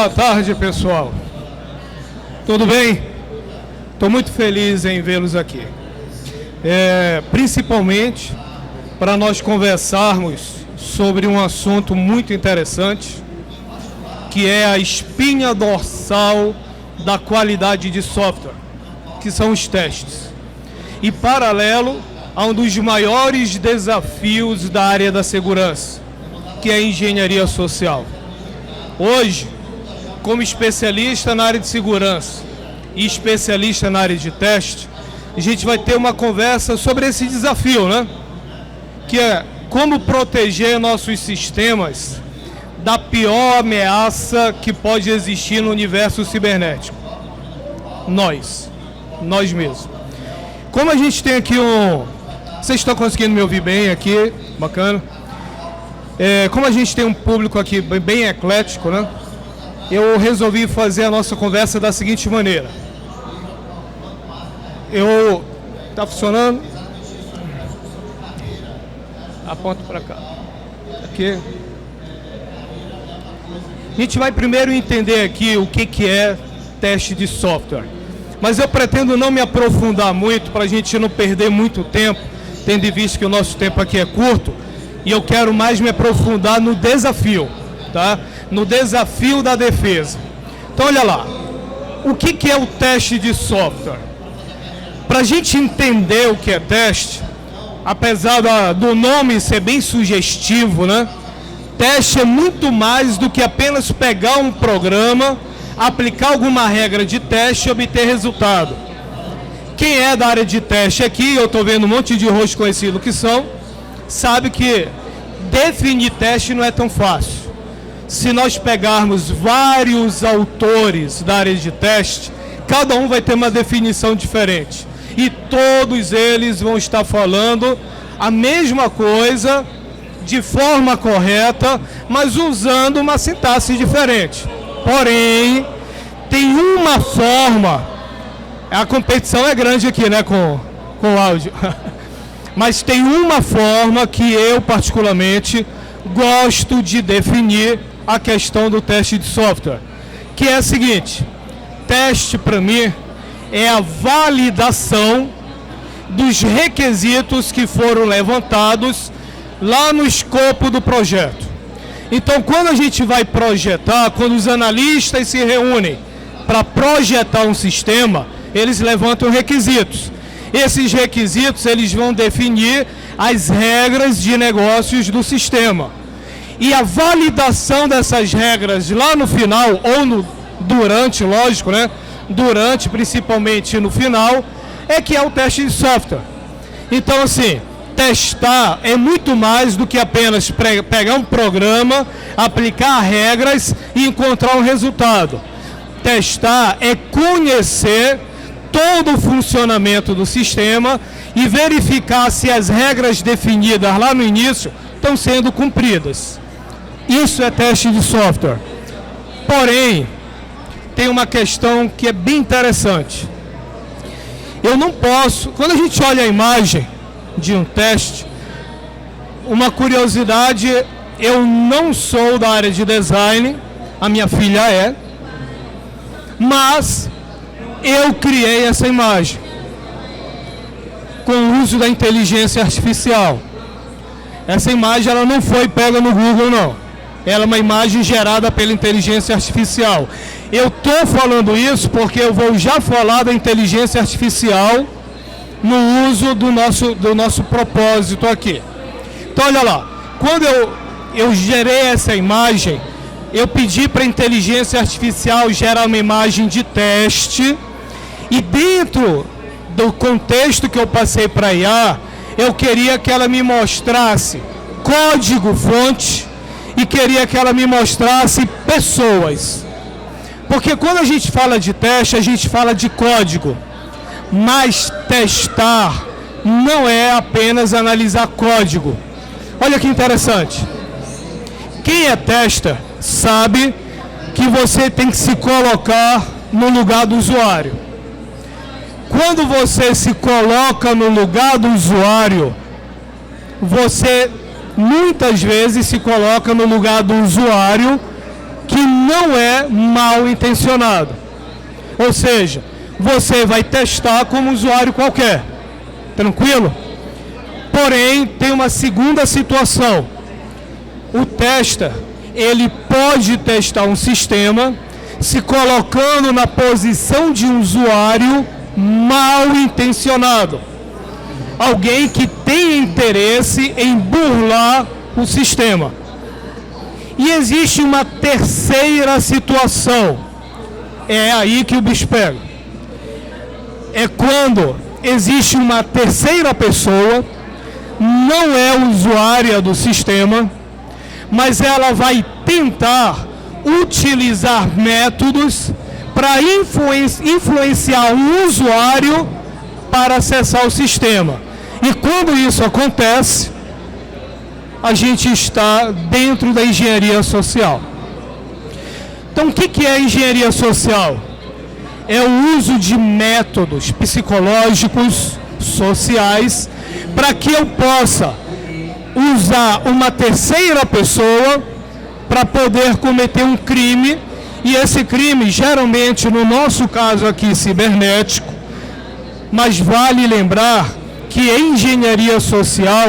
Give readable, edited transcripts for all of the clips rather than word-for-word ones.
Boa tarde, pessoal. Tudo bem? Estou muito feliz em vê-los aqui. Principalmente para nós conversarmos sobre um assunto muito interessante, que é a espinha dorsal da qualidade de software, que são os testes. E paralelo a um dos maiores desafios da área da segurança, que é a engenharia social. Hoje, como especialista na área de segurança e especialista na área de teste, a gente vai ter uma conversa sobre esse desafio, né? Que é como proteger nossos sistemas da pior ameaça que pode existir no universo cibernético. Nós mesmos. Como a gente tem aqui Vocês estão conseguindo me ouvir bem aqui? Bacana. Como a gente tem um público aqui bem eclético, né? Eu resolvi fazer a nossa conversa da seguinte maneira. Tá funcionando? Aponta para cá. Aqui. A gente vai primeiro entender aqui o que é teste de software. Mas eu pretendo não me aprofundar muito para a gente não perder muito tempo, tendo em vista que o nosso tempo aqui é curto, e eu quero mais me aprofundar no desafio, tá? No desafio da defesa. Então, olha lá, o que é o teste de software? Para a gente entender o que é teste, apesar do nome ser bem sugestivo, né? Teste é muito mais do que apenas pegar um programa, aplicar alguma regra de teste e obter resultado. Quem é da área de teste aqui, eu estou vendo um monte de rosto conhecido que são, sabe que definir teste não é tão fácil. Se nós pegarmos vários autores da área de teste, cada um vai ter uma definição diferente. E todos eles vão estar falando a mesma coisa de forma correta, mas usando uma sintaxe diferente. Porém, tem uma forma, a competição é grande aqui, né, com o áudio, mas tem uma forma que eu particularmente gosto de definir a questão do teste de software, que é a seguinte: teste para mim é a validação dos requisitos que foram levantados lá no escopo do projeto. Então, quando a gente vai projetar, quando os analistas se reúnem para projetar um sistema, eles levantam requisitos. Esses requisitos, eles vão definir as regras de negócios do sistema. E a validação dessas regras lá no final, ou durante, lógico, né? Durante, principalmente no final, é que é o teste de software. Então, assim, testar é muito mais do que apenas pegar um programa, aplicar regras e encontrar um resultado. Testar é conhecer todo o funcionamento do sistema e verificar se as regras definidas lá no início estão sendo cumpridas. Isso é teste de software. Porém, tem uma questão que é bem interessante. Eu não posso, quando a gente olha a imagem de um teste, uma curiosidade, eu não sou da área de design, a minha filha é, mas eu criei essa imagem com o uso da inteligência artificial. Essa imagem ela não foi pega no Google, não. Ela é uma imagem gerada pela inteligência artificial. Eu estou falando isso porque eu vou já falar da inteligência artificial no uso do nosso propósito aqui. Então, olha lá. Quando eu gerei essa imagem, eu pedi para a inteligência artificial gerar uma imagem de teste. E dentro do contexto que eu passei para a IA, eu queria que ela me mostrasse código-fonte e queria que ela me mostrasse pessoas. Porque quando a gente fala de teste, a gente fala de código. Mas testar não é apenas analisar código. Olha que interessante. Quem é tester sabe que você tem que se colocar no lugar do usuário. Quando você se coloca no lugar do usuário, você muitas vezes se coloca no lugar do usuário que não é mal intencionado. Ou seja, você vai testar como usuário qualquer. Tranquilo? Porém, tem uma segunda situação. O tester, ele pode testar um sistema se colocando na posição de um usuário mal intencionado. Alguém que tem interesse em burlar o sistema. E existe uma terceira situação. É aí que o bicho pega. É quando existe uma terceira pessoa, não é usuária do sistema, mas ela vai tentar utilizar métodos para influenciar o usuário para acessar o sistema. E quando isso acontece, a gente está dentro da engenharia social. Então, o que é engenharia social? É o uso de métodos psicológicos, sociais, para que eu possa usar uma terceira pessoa para poder cometer um crime, e esse crime, geralmente, no nosso caso aqui, cibernético, mas vale lembrar que a engenharia social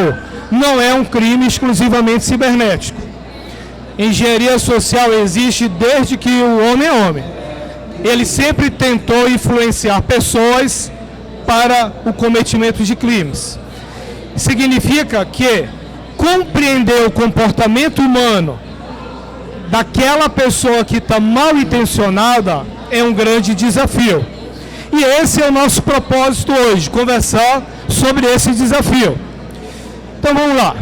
não é um crime exclusivamente cibernético. Engenharia social existe desde que o homem é homem. Ele sempre tentou influenciar pessoas para o cometimento de crimes. Significa que compreender o comportamento humano daquela pessoa que está mal intencionada é um grande desafio. E esse é o nosso propósito hoje, conversar sobre esse desafio. Então vamos lá.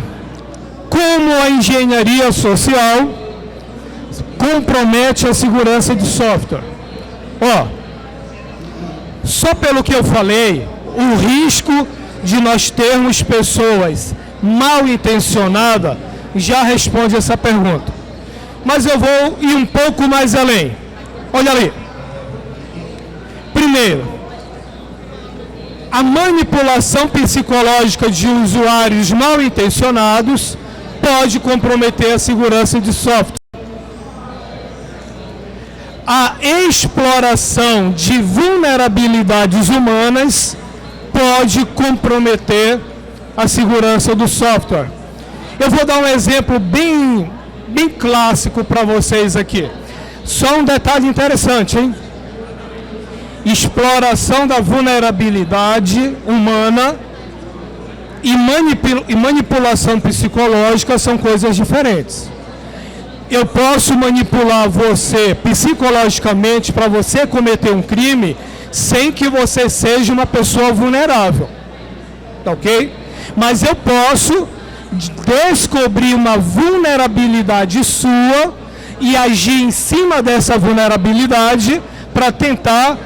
Como a engenharia social compromete a segurança de software? Só pelo que eu falei, o risco de nós termos pessoas mal intencionadas já responde essa pergunta. Mas eu vou ir um pouco mais além. Olha ali. Primeiro, a manipulação psicológica de usuários mal intencionados pode comprometer a segurança de software. A exploração de vulnerabilidades humanas pode comprometer a segurança do software. Eu vou dar um exemplo bem clássico para vocês aqui. Só um detalhe interessante, hein? Exploração da vulnerabilidade humana e manipulação psicológica são coisas diferentes. Eu posso manipular você psicologicamente para você cometer um crime sem que você seja uma pessoa vulnerável. Tá ok? Mas eu posso descobrir uma vulnerabilidade sua e agir em cima dessa vulnerabilidade para tentar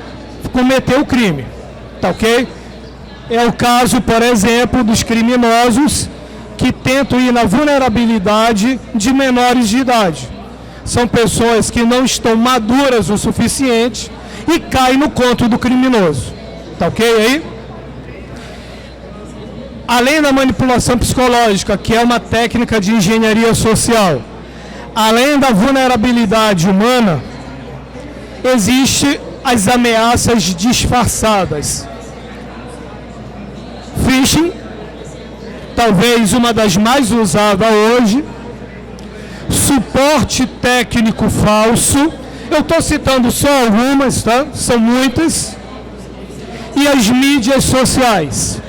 cometer o crime. Tá ok? É o caso, por exemplo, dos criminosos que tentam ir na vulnerabilidade de menores de idade. São pessoas que não estão maduras o suficiente e caem no conto do criminoso. Tá ok aí? Além da manipulação psicológica, que é uma técnica de engenharia social, além da vulnerabilidade humana, existem as ameaças disfarçadas. Phishing, talvez uma das mais usadas hoje. Suporte técnico falso. Eu estou citando só algumas, tá? São muitas. E as mídias sociais.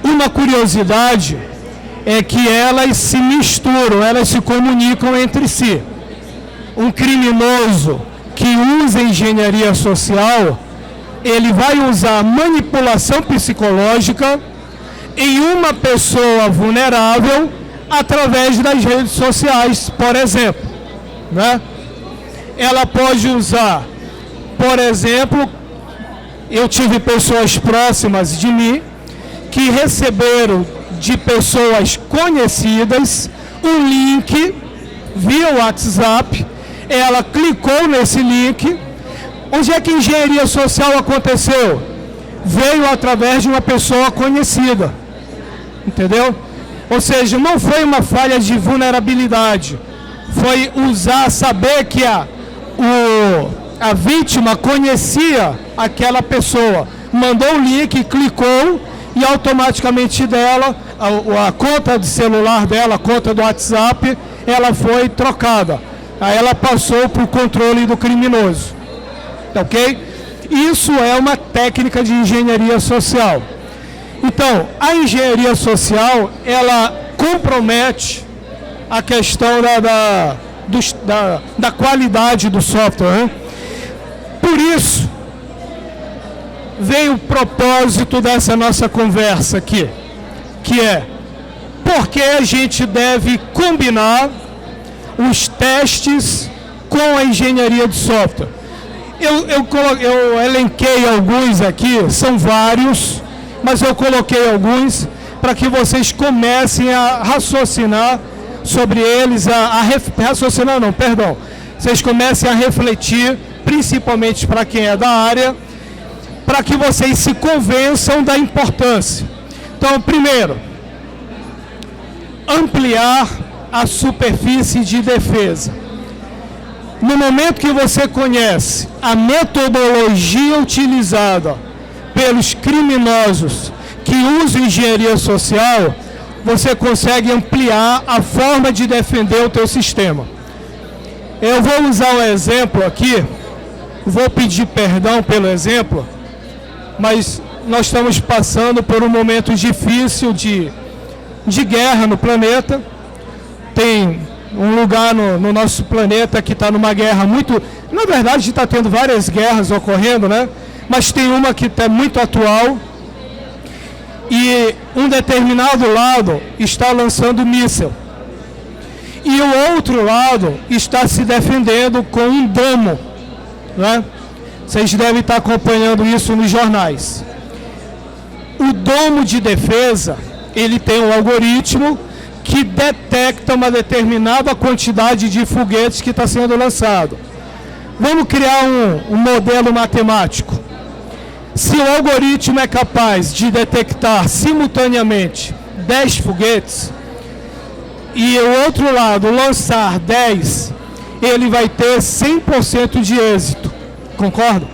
Uma curiosidade é que elas se misturam, elas se comunicam entre si. Um criminoso que usa engenharia social, ele vai usar manipulação psicológica em uma pessoa vulnerável através das redes sociais, por exemplo, né? Ela pode usar, por exemplo, eu tive pessoas próximas de mim que receberam de pessoas conhecidas um link via WhatsApp. Ela clicou nesse link. Onde é que a engenharia social aconteceu? Veio através de uma pessoa conhecida. Entendeu? Ou seja, não foi uma falha de vulnerabilidade. foi saber que a vítima conhecia aquela pessoa. Mandou o link, clicou e automaticamente a conta de celular dela, a conta do WhatsApp, ela foi trocada. Aí ela passou para o controle do criminoso. Ok? Isso é uma técnica de engenharia social. Então, a engenharia social, ela compromete a questão da qualidade do software, né? Por isso, veio o propósito dessa nossa conversa aqui, que é porque a gente deve combinar os testes com a engenharia de software. Eu elenquei alguns aqui, são vários, mas eu coloquei alguns para que vocês comecem a raciocinar sobre eles, vocês comecem a refletir, principalmente para quem é da área, para que vocês se convençam da importância. Então, primeiro, ampliar a superfície de defesa. No momento que você conhece a metodologia utilizada pelos criminosos que usam engenharia social, você consegue ampliar a forma de defender o teu sistema. Eu vou usar um exemplo aqui, vou pedir perdão pelo exemplo, mas nós estamos passando por um momento difícil de guerra no planeta. Tem um lugar no nosso planeta que está numa guerra muito... Na verdade, está tendo várias guerras ocorrendo, né? Mas tem uma que está muito atual. E um determinado lado está lançando míssil. E o outro lado está se defendendo com um domo, né? Vocês devem estar acompanhando isso nos jornais. O domo de defesa, ele tem um algoritmo que detecta uma determinada quantidade de foguetes que está sendo lançado. Vamos criar um modelo matemático. Se o algoritmo é capaz de detectar simultaneamente 10 foguetes e o outro lado lançar 10, ele vai ter 100% de êxito. Concorda?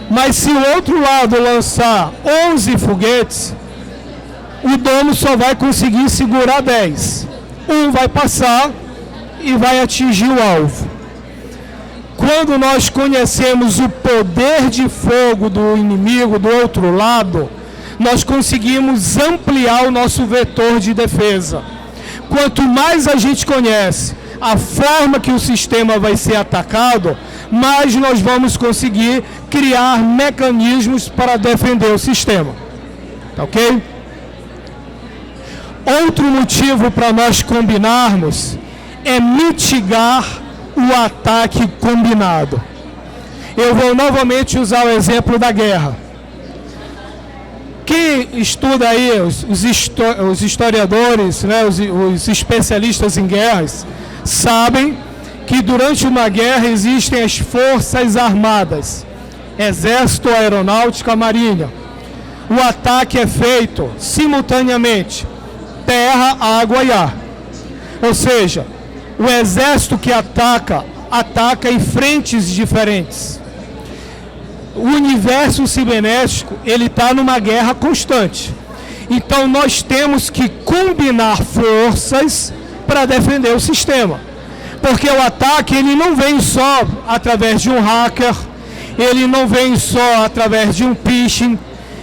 Mas se o outro lado lançar 11 foguetes, o domo só vai conseguir segurar 10. Um vai passar e vai atingir o alvo. Quando nós conhecemos o poder de fogo do inimigo do outro lado, nós conseguimos ampliar o nosso vetor de defesa. Quanto mais a gente conhece a forma que o sistema vai ser atacado, mais nós vamos conseguir criar mecanismos para defender o sistema. Tá ok? Outro motivo para nós combinarmos é mitigar o ataque combinado. Eu vou novamente usar o exemplo da guerra. Quem estuda aí, os historiadores, né, os especialistas em guerras, sabem que durante uma guerra existem as forças armadas, exército, aeronáutica, marinha. O ataque é feito simultaneamente, terra, água e ar. Ou seja, o exército que ataca em frentes diferentes. O universo cibernético, ele está numa guerra constante. Então nós temos que combinar forças para defender o sistema. Porque o ataque, ele não vem só através de um hacker, ele não vem só através de um phishing,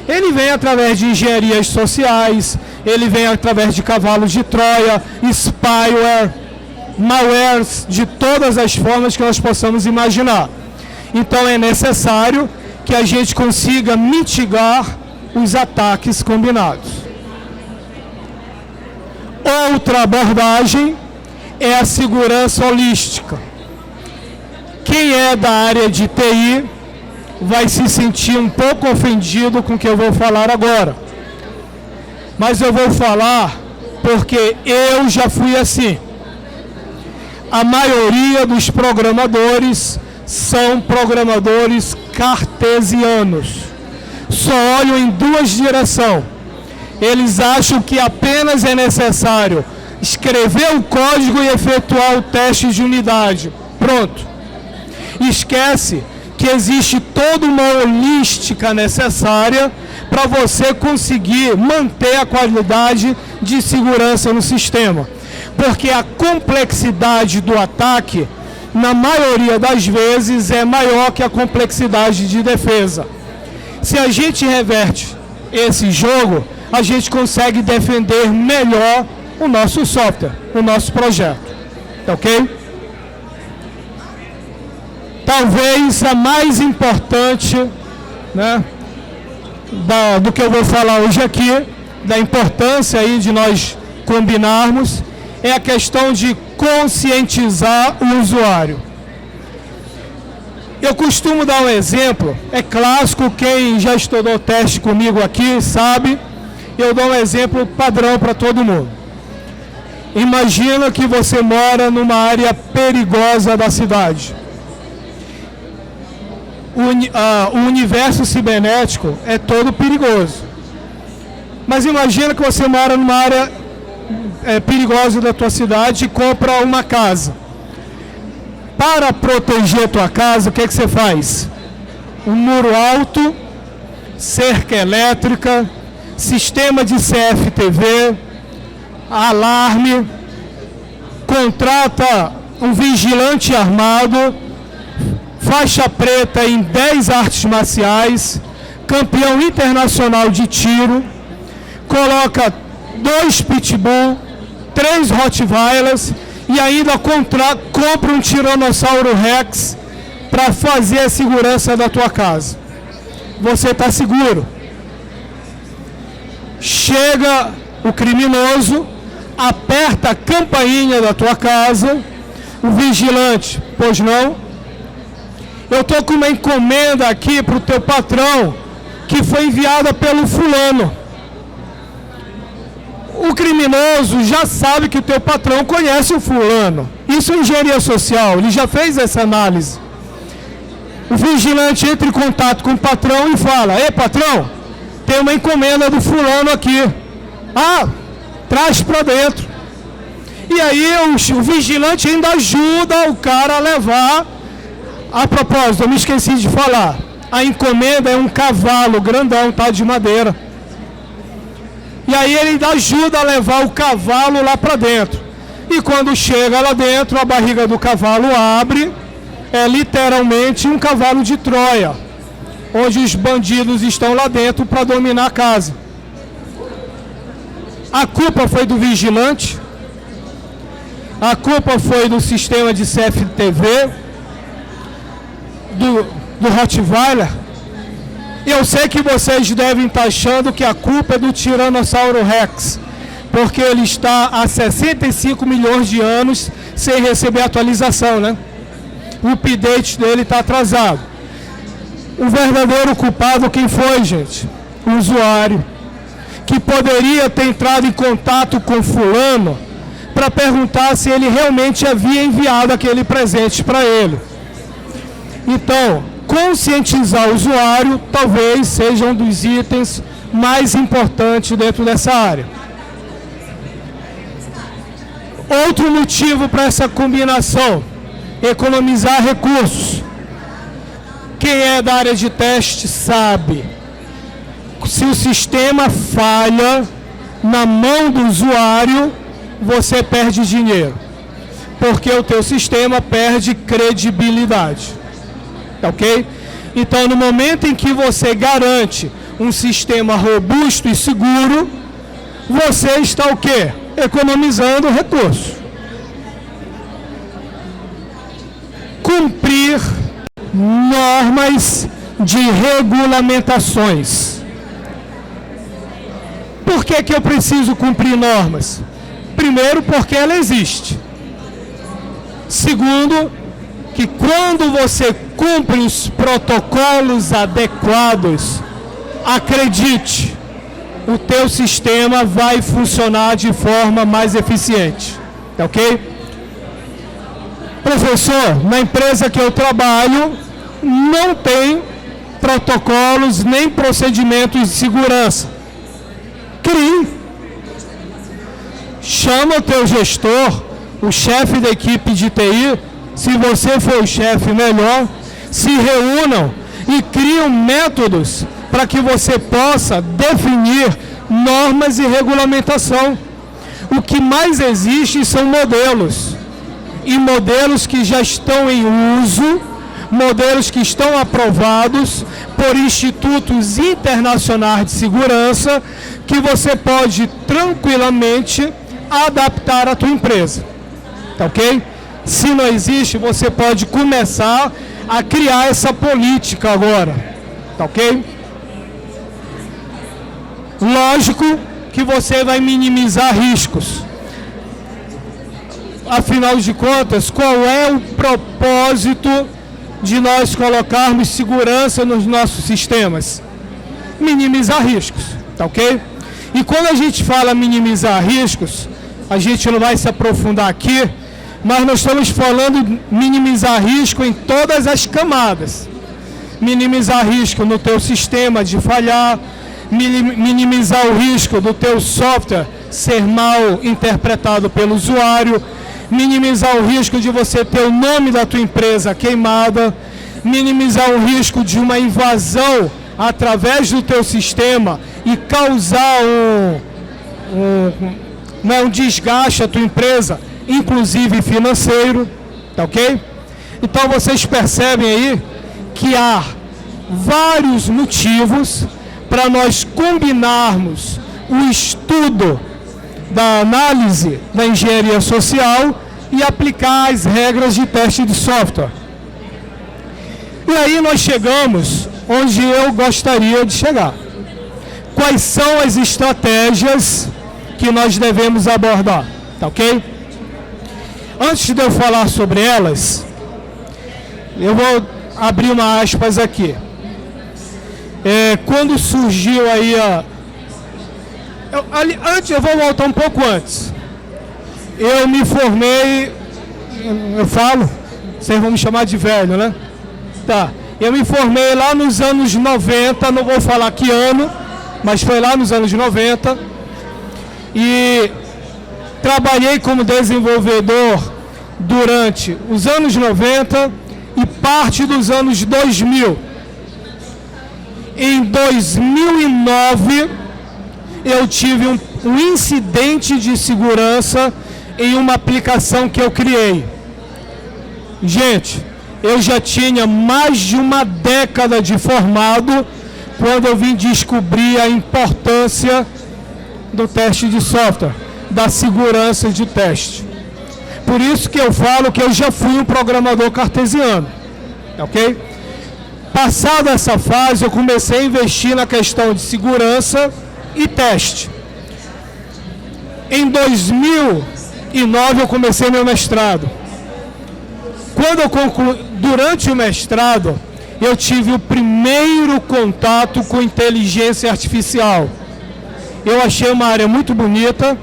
ele vem através de engenharias sociais, ele vem através de cavalos de Troia, spyware, malwares, de todas as formas que nós possamos imaginar. Então é necessário que a gente consiga mitigar os ataques combinados. Outra abordagem é a segurança holística. Quem é da área de TI vai se sentir um pouco ofendido com o que eu vou falar agora. Mas eu vou falar porque eu já fui assim. A maioria dos programadores são programadores cartesianos. Só olham em duas direções. Eles acham que apenas é necessário escrever o código e efetuar o teste de unidade. Pronto. Esquece que existe toda uma holística necessária para você conseguir manter a qualidade de segurança no sistema. Porque a complexidade do ataque, na maioria das vezes, é maior que a complexidade de defesa. Se a gente reverte esse jogo, a gente consegue defender melhor o nosso software, o nosso projeto. Tá ok? Talvez a mais importante, né, do que eu vou falar hoje aqui, da importância aí de nós combinarmos, é a questão de conscientizar o usuário. Eu costumo dar um exemplo, é clássico, quem já estudou teste comigo aqui sabe, eu dou um exemplo padrão para todo mundo. Imagina que você mora numa área perigosa da cidade. O universo cibernético é todo perigoso. Mas imagina que você mora numa área perigosa da tua cidade e compra uma casa. Para proteger a tua casa, o que você faz? Um muro alto, cerca elétrica, sistema de CFTV, alarme, contrata um vigilante armado, faixa preta em 10 artes marciais, campeão internacional de tiro, coloca 2 pitbull, 3 rottweilers e ainda compra um tiranossauro rex para fazer a segurança da tua casa. Você está seguro. Chega o criminoso, aperta a campainha da tua casa, o vigilante, pois não? Eu estou com uma encomenda aqui para o teu patrão, que foi enviada pelo fulano. O criminoso já sabe que o teu patrão conhece o fulano. Isso é engenharia social, ele já fez essa análise. O vigilante entra em contato com o patrão e fala: ei, patrão, tem uma encomenda do fulano aqui. Ah, traz para dentro. E aí o vigilante ainda ajuda o cara a levar. A propósito, eu me esqueci de falar, a encomenda é um cavalo grandão, tá, de madeira. E aí ele ainda ajuda a levar o cavalo lá para dentro. E quando chega lá dentro, a barriga do cavalo abre, é literalmente um cavalo de Troia, onde os bandidos estão lá dentro para dominar a casa. A culpa foi do vigilante, a culpa foi do sistema de CFTV, do rottweiler. Eu sei que vocês devem estar achando que a culpa é do tiranossauro rex, porque ele está há 65 milhões de anos sem receber atualização, né? O update dele está atrasado. O verdadeiro culpado quem foi, gente? O usuário, que poderia ter entrado em contato com fulano para perguntar se ele realmente havia enviado aquele presente para ele. Então, conscientizar o usuário talvez seja um dos itens mais importantes dentro dessa área. Outro motivo para essa combinação: economizar recursos. Quem é da área de teste sabe, se o sistema falha na mão do usuário, você perde dinheiro, porque o teu sistema perde credibilidade. Ok? Então, no momento em que você garante um sistema robusto e seguro, você está o quê? Economizando recursos. Cumprir normas de regulamentações. Por que eu preciso cumprir normas? Primeiro, porque ela existe. Segundo, que quando você cumpre os protocolos adequados, acredite, o teu sistema vai funcionar de forma mais eficiente. Ok? Professor, na empresa que eu trabalho, não tem protocolos nem procedimentos de segurança. Crie. chama o teu gestor, o chefe da equipe de TI, se você for o chefe, melhor, se reúnam e criam métodos para que você possa definir normas e regulamentação. O que mais existe são modelos, e modelos que já estão em uso, modelos que estão aprovados por institutos internacionais de segurança, que você pode tranquilamente adaptar à tua empresa, tá ok? Se não existe, você pode começar a criar essa política agora, tá ok? Lógico que você vai minimizar riscos. Afinal de contas, qual é o propósito de nós colocarmos segurança nos nossos sistemas? Minimizar riscos, tá ok? E quando a gente fala minimizar riscos, a gente não vai se aprofundar aqui, mas nós estamos falando minimizar risco em todas as camadas. Minimizar risco no teu sistema de falhar, minimizar o risco do teu software ser mal interpretado pelo usuário, minimizar o risco de você ter o nome da tua empresa queimada, minimizar o risco de uma invasão através do teu sistema e causar um desgaste à tua empresa, inclusive financeiro, tá ok? Então vocês percebem aí que há vários motivos para nós combinarmos o estudo da análise da engenharia social e aplicar as regras de teste de software. E aí nós chegamos onde eu gostaria de chegar. Quais são as estratégias que nós devemos abordar, tá ok? Antes de eu falar sobre elas, eu vou abrir uma aspas aqui. Quando surgiu aí eu vou voltar um pouco antes. Eu me formei, vocês vão me chamar de velho, né? Tá. Eu me formei lá nos anos 90, não vou falar que ano, mas foi lá nos anos 90. E trabalhei como desenvolvedor durante os anos 90 e parte dos anos 2000. Em 2009, eu tive um incidente de segurança em uma aplicação que eu criei. Gente, eu já tinha mais de uma década de formado quando eu vim descobrir a importância do teste de software, da segurança de teste. Por isso que eu falo que eu já fui um programador cartesiano, ok? Passada essa fase, eu comecei a investir na questão de segurança e teste. Em 2009 eu comecei meu mestrado. Durante o mestrado, eu tive o primeiro contato com inteligência artificial. Eu achei uma área muito bonita,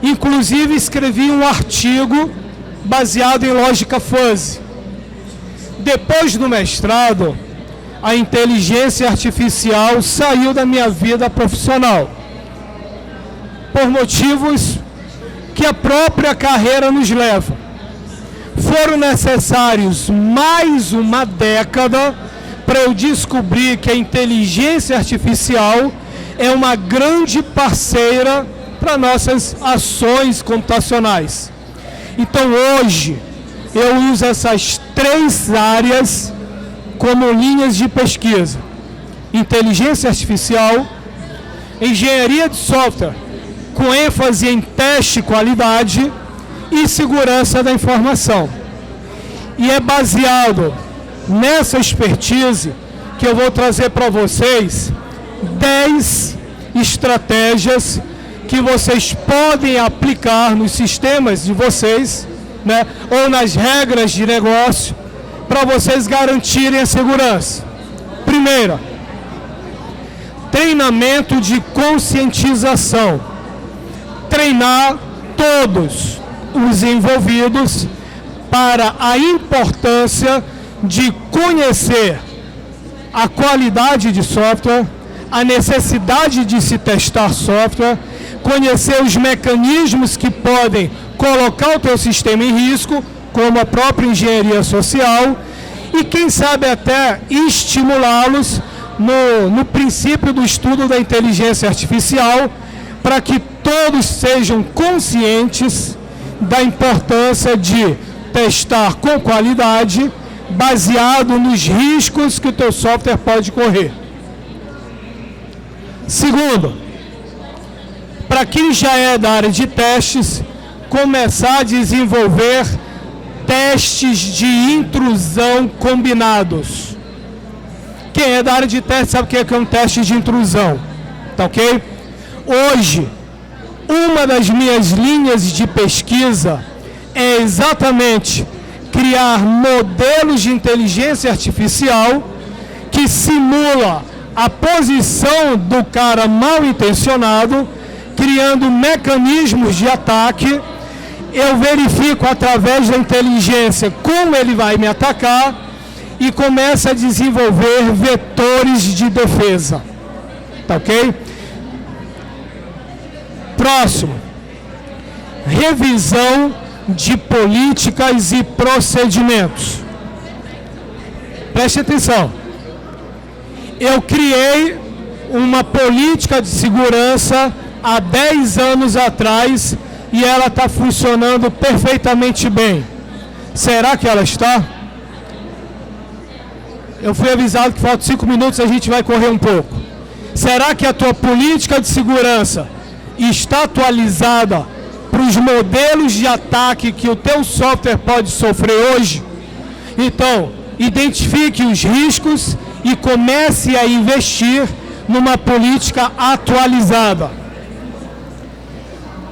inclusive escrevi um artigo baseado em lógica fuzzy. Depois do mestrado, a inteligência artificial saiu da minha vida profissional, por motivos que a própria carreira nos leva. Foram necessários mais uma década para eu descobrir que a inteligência artificial é uma grande parceira para nossas ações computacionais. Então hoje eu uso essas 3 áreas como linhas de pesquisa: inteligência artificial, engenharia de software, com ênfase em teste e qualidade, e segurança da informação. E é baseado nessa expertise que eu vou trazer para vocês 10 estratégias que vocês podem aplicar nos sistemas de vocês, né, ou nas regras de negócio, para vocês garantirem a segurança. Primeira, treinamento de conscientização. Treinar todos os envolvidos para a importância de conhecer a qualidade de software, a necessidade de se testar software, conhecer os mecanismos que podem colocar o teu sistema em risco, como a própria engenharia social, e quem sabe até estimulá-los no princípio do estudo da inteligência artificial, para que todos sejam conscientes da importância de testar com qualidade, baseado nos riscos que o teu software pode correr. Segundo, para quem já é da área de testes, começar a desenvolver testes de intrusão combinados. Quem é da área de testes sabe o que é um teste de intrusão, tá ok? Hoje, uma das minhas linhas de pesquisa é exatamente criar modelos de inteligência artificial que simula a posição do cara mal intencionado, criando mecanismos de ataque. Eu verifico através da inteligência como ele vai me atacar e começo a desenvolver vetores de defesa. Tá ok? Próximo. Revisão de políticas e procedimentos. Preste atenção. Eu criei uma política de segurança há 10 anos atrás e ela está funcionando perfeitamente bem. Será que ela está? Eu fui avisado que faltam 5 minutos, a gente vai correr um pouco. Será que a tua política de segurança está atualizada para os modelos de ataque que o teu software pode sofrer hoje? Então, identifique os riscos e comece a investir numa política atualizada.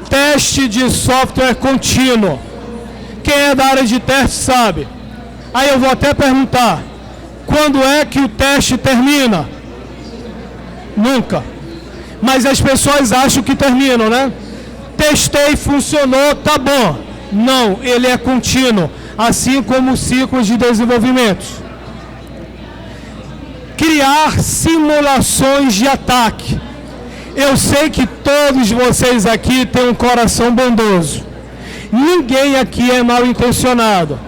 Teste de software contínuo. Quem é da área de teste sabe. Aí eu vou até perguntar, quando é que o teste termina? Nunca. Mas as pessoas acham que terminam, né? Testei, funcionou, tá bom. Não, ele é contínuo, assim como os ciclos de desenvolvimento. Criar simulações de ataque. Eu sei que todos vocês aqui têm um coração bondoso. Ninguém aqui é mal intencionado.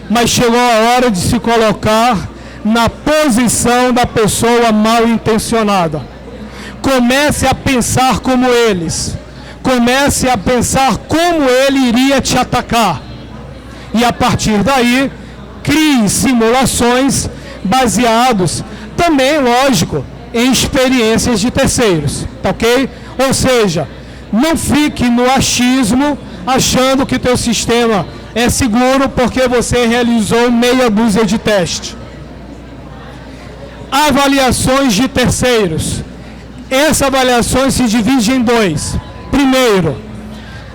Mas chegou a hora de se colocar na posição da pessoa mal intencionada. Comece a pensar como eles. Comece a pensar como ele iria te atacar. E a partir daí, crie simulações baseados também, lógico, em experiências de terceiros, tá ok? Ou seja, não fique no achismo achando que teu sistema é seguro porque você realizou meia dúzia de testes. Avaliações de terceiros. Essas avaliações se dividem em 2. Primeiro,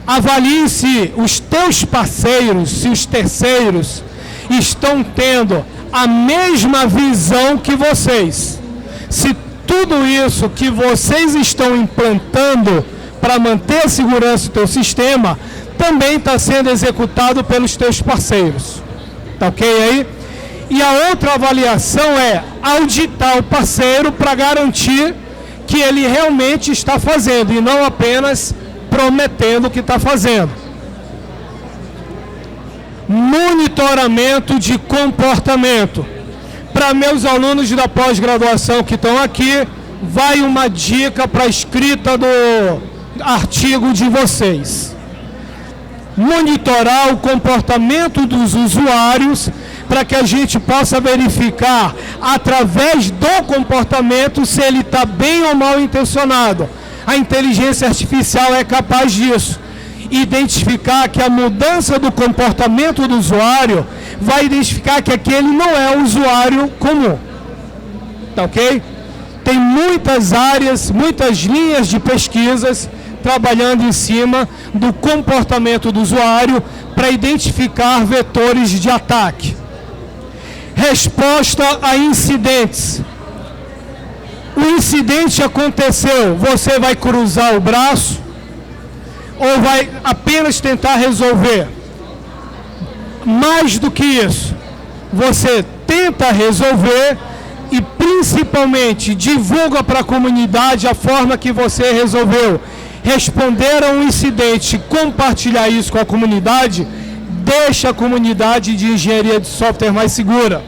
avalie se os teus parceiros, se os terceiros estão tendo a mesma visão que vocês. Se tudo isso que vocês estão implantando para manter a segurança do teu sistema também está sendo executado pelos teus parceiros. Tá ok aí? E a outra avaliação é auditar o parceiro para garantir que ele realmente está fazendo e não apenas prometendo que está fazendo. Monitoramento de comportamento. Para meus alunos da pós-graduação que estão aqui, vai uma dica para a escrita do artigo de vocês. Monitorar o comportamento dos usuários para que a gente possa verificar através do comportamento se ele está bem ou mal intencionado. A inteligência artificial é capaz disso. Identificar que a mudança do comportamento do usuário vai identificar que aquele não é um usuário comum. Tá ok? Tem muitas áreas, muitas linhas de pesquisas trabalhando em cima do comportamento do usuário para identificar vetores de ataque. Resposta a incidentes. O incidente aconteceu, você vai cruzar o braço ou vai apenas tentar resolver? Mais do que isso, você tenta resolver e principalmente divulga para a comunidade a forma que você resolveu. responder a um incidente, compartilhar isso com a comunidade, deixa a comunidade de engenharia de software mais segura.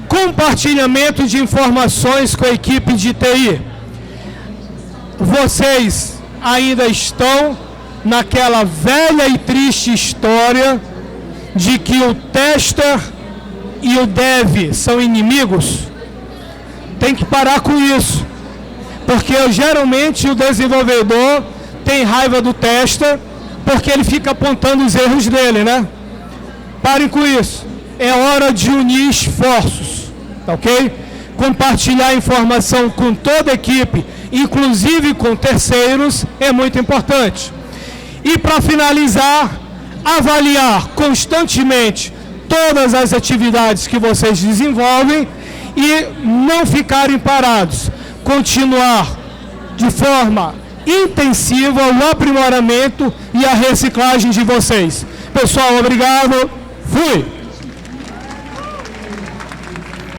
Compartilhamento de informações com a equipe de TI. Vocês ainda estão naquela velha e triste história de que o tester e o dev são inimigos. Tem que parar com isso, porque geralmente o desenvolvedor tem raiva do tester porque ele fica apontando os erros dele, né? Parem com isso. É hora de unir esforços, tá ok? Compartilhar informação com toda a equipe, inclusive com terceiros, é muito importante. E para finalizar, avaliar constantemente todas as atividades que vocês desenvolvem e não ficarem parados. Continuar de forma intensiva o aprimoramento e a reciclagem de vocês. Pessoal, obrigado. Fui!